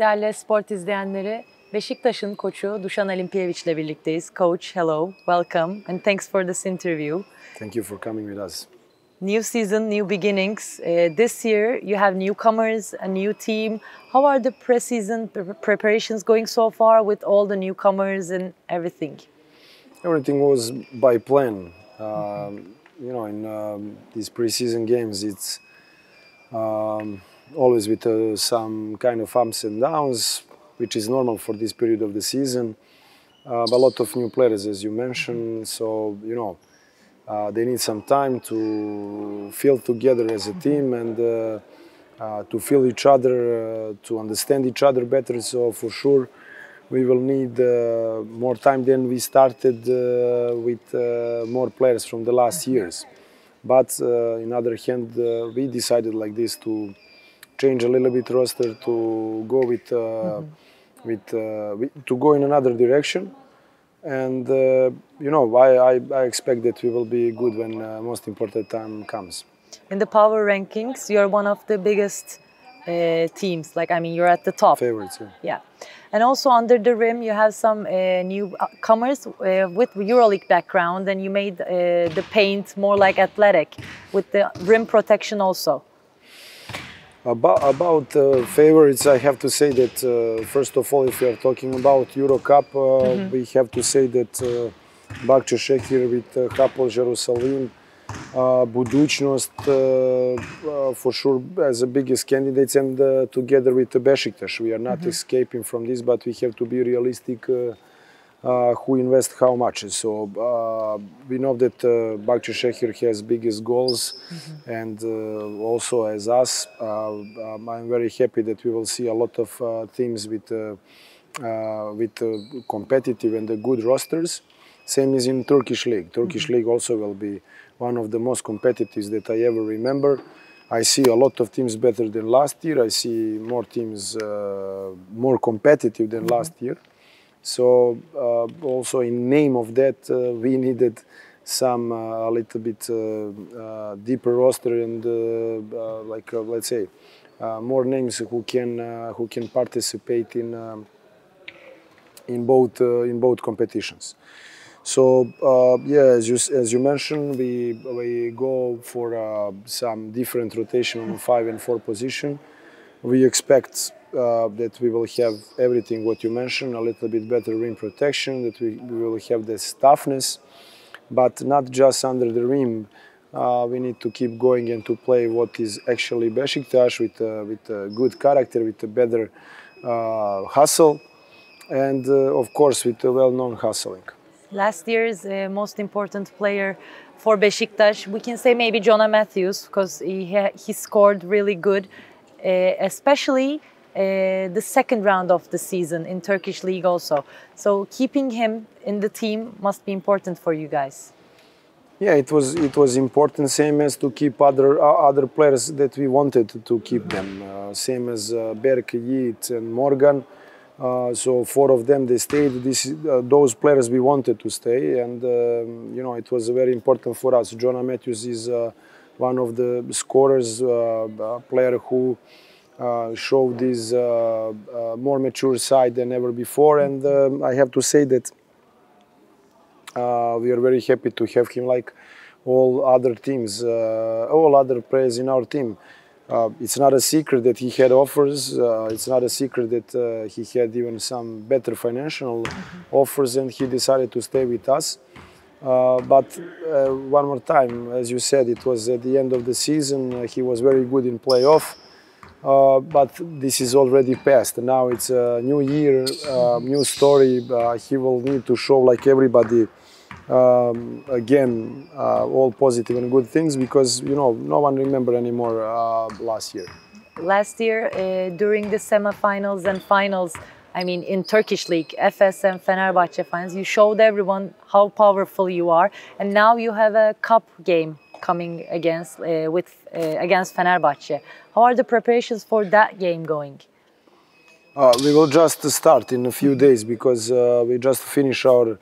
Değerli sport izleyenleri, Beşiktaş'ın koçu Dušan Alimpijević ile birlikteyiz. Coach, hello, welcome and thanks for this interview. Thank you for coming with us. New season, new beginnings. This year you have newcomers, a new team. How are the pre-season preparations going so far with all the newcomers and everything? Everything was by plan. In these pre-season games, it's always with some kind of ups and downs, which is normal for this period of the season. But a lot of new players, as you mentioned, so they need some time to feel together as a team and to feel each other, to understand each other better. So for sure, we will need more time than we started with more players from the last years. But on other hand, we decided like this to change a little bit roster, to go to go in another direction. And I expect that we will be good when most important time comes. In the power rankings, you're one of the biggest teams. You're at the top. Favorites, yeah. Yeah. And also under the rim, you have some newcomers with EuroLeague background, and you made the paint more like athletic with the rim protection also. About favorites, I have to say that first of all, if we are talking about Euro Cup, we have to say that Beşiktaş with Hapoel Jerusalem, Budućnost for sure as the biggest candidates, and together with Beşiktaş. We are not escaping from this, but we have to be realistic who invest how much. So we know that Beşiktaş has biggest goals, and also as us, I'm very happy that we will see a lot of teams with competitive and good rosters. Same as in Turkish League. Turkish League also will be one of the most competitive that I ever remember. I see a lot of teams better than last year. I see more teams more competitive than last year. So also in name of that, we needed some a little bit deeper roster and let's say more names who can participate in both competitions. So as you mentioned, we go for some different rotation on 5 and 4 position. We expect that we will have everything what you mentioned, a little bit better rim protection, that we will have this toughness, but not just under the rim. We need to keep going and to play what is actually Beşiktaş with a good character, with a better hustle, and of course with a well-known hustling. Last year's most important player for Beşiktaş, we can say maybe Jonah Matthews, because he scored really good, especially the second round of the season in Turkish League also. So keeping him in the team must be important for you guys. Yeah, it was important, same as to keep other players that we wanted to keep them. Same as Berk, Yiğit and Morgan. So 4 of them, they stayed. Those players we wanted to stay, and it was very important for us. Jonah Matthews is one of the scorers, player who showed this more mature side than ever before, and I have to say that we are very happy to have him, like all other teams, all other players in our team. It's not a secret that he had offers. It's not a secret that he had even some better financial offers, and he decided to stay with us. But one more time, as you said, it was at the end of the season. He was very good in playoff, but this is already past. Now it's a new year, new story. He will need to show, like everybody, again, all positive and good things, because no one remember anymore last year. Last year, during the semi-finals and finals, in Turkish League, Efes and Fenerbahçe finals, you showed everyone how powerful you are, and now you have a cup game coming against Fenerbahçe. How are the preparations for that game going? We will just start in a few days, because we just finished our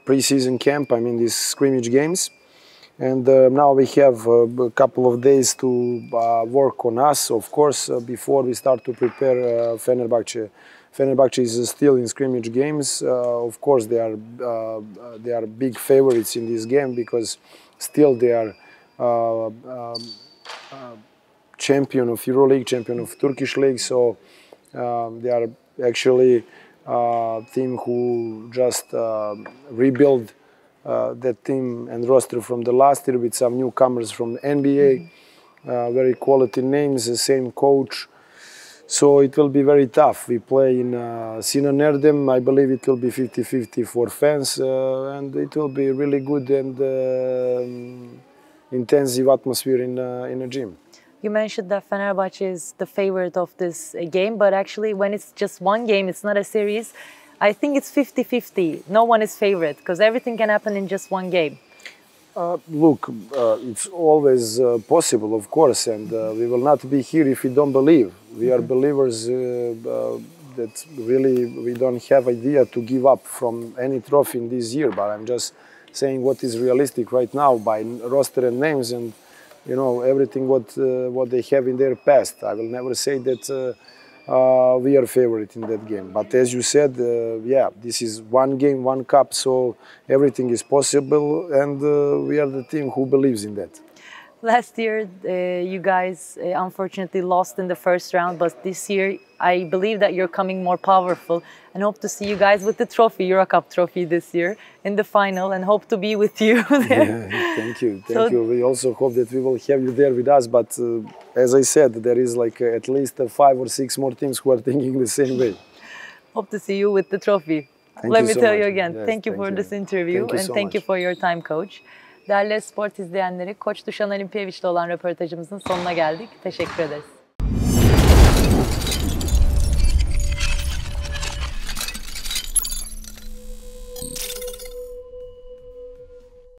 pre-season camp, these scrimmage games. And now we have a couple of days to work on us. Of course, before we start to prepare Fenerbahce. Fenerbahce is still in scrimmage games. Of course, they are big favorites in this game because still they are champion of EuroLeague, champion of Turkish league. So they are actually a team who just rebuilt that team and roster from the last year with some newcomers from the NBA, very quality names, the same coach. So it will be very tough. We play in Sinan Erdem. I believe it will be 50-50 for fans, and it will be really good and intensive atmosphere in a gym. You mentioned that Fenerbahce is the favorite of this game, but actually when it's just one game, it's not a series, I think it's 50-50. No one is favorite because everything can happen in just one game. Look, it's always possible, of course, and we will not be here if we don't believe. We are believers that really we don't have idea to give up from any trophy in this year, but I'm just saying what is realistic right now by roster and names and everything what they have in their past. I will never say that we are favorite in that game. But as you said, yeah, this is one game, one cup, so everything is possible, and we are the team who believes in that. Last year, you guys unfortunately lost in the first round, but this year, I believe that you're coming more powerful and hope to see you guys with the trophy, EuroCup trophy this year in the final, and hope to be with you there. Yeah, thank you. We also hope that we will have you there with us, but as I said, there is like at least 5 or 6 more teams who are thinking the same way. Hope to see you with the trophy. Let me tell you again, thank you for this interview and thank you for your time, coach. Değerli spor izleyenleri, Koç Dušan Alimpijević'le olan röportajımızın sonuna geldik. Teşekkür ederiz.